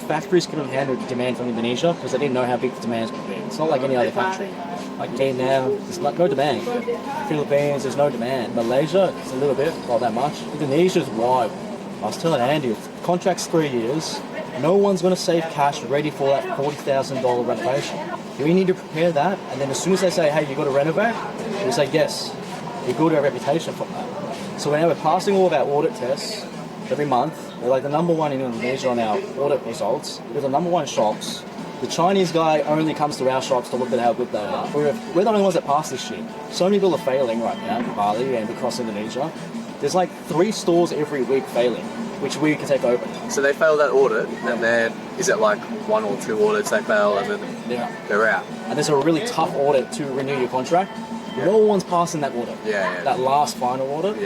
Factories couldn't handle demand from Indonesia because they didn't know how big the demand would be. It's not like any other country. Like Vietnam, there's no demand. Philippines, there's no demand. Malaysia, it's a little bit, not that much. Indonesia's wild. I was telling Andy, contract's 3 years. No one's going to save cash ready for that $40,000 renovation. We need to prepare that, and then as soon as they say, hey, you got to renovate, we say yes. We build our reputation from that. So now we're passing all of our audit tests every month. We're like the number one in Indonesia on our audit results. We're the number one shops. The Chinese guy only comes to our shops to look at how good they are. We're the only ones that pass this shit. So many people are failing right now in Bali and across Indonesia. There's like 3 stores every week failing, which we can take over. So they fail that audit, and then is it like 1 or 2 audits they fail, and then they're out? And there's a really tough audit to renew your contract. No one's passing that audit. That last final audit.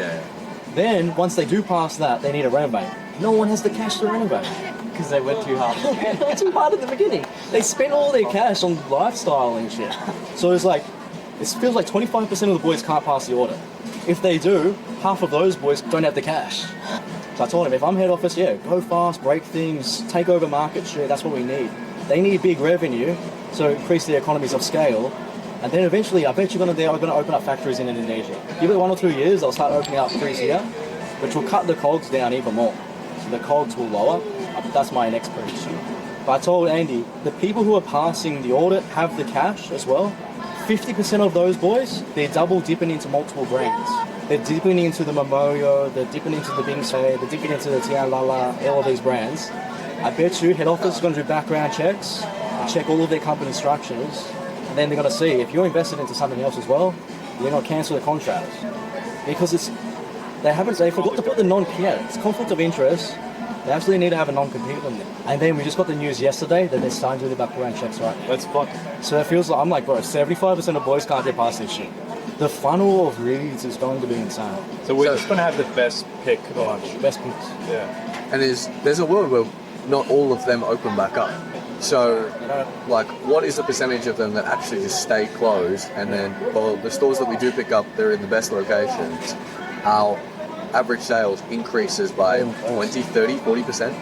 Then, once they do pass that, they need to renovate. No one has the cash to renovate. Because they went too hard. Too hard at the beginning. They spent all their cash on lifestyle and shit. So it's like, it feels like 25% of the boys can't pass the audit. If they do, half of those boys don't have the cash. So I told him, if I'm head office, go fast, break things, take over market share, that's what we need. They need big revenue, so increase the economies of scale. And then eventually, I bet they're going to open up factories in Indonesia. Give it 1 or 2 years, they'll start opening up factories here, which will cut the cogs down even more. So the cogs will lower. That's my next prediction. But I told Andy, the people who are passing the audit have the cash as well. 50% of those boys, they're double dipping into multiple brands. They're dipping into the Momoyo, they're dipping into the Mixue, they're dipping into the Tian Lala, all of these brands. I bet you head office is going to do background checks, check all of their company structures, and then they're going to see if you're invested into something else as well, you're going to cancel the contract. Because they forgot to put the non-PA. It's conflict of interest. They actually need to have a non-compete on them. And then we just got the news yesterday that they're starting to do the background checks right now. That's fucking. So it feels like, I'm like, bro, 75% of boys can't get past this shit. The funnel of leads is going to be insane. So we're just going to have the best pick bunch. Best picks. Yeah. And there's a world where not all of them open back up. So, like, what is the percentage of them that actually just stay closed? And then, well, the stores that we do pick up, they're in the best locations. Our average sales increases by 20, 30, 40%.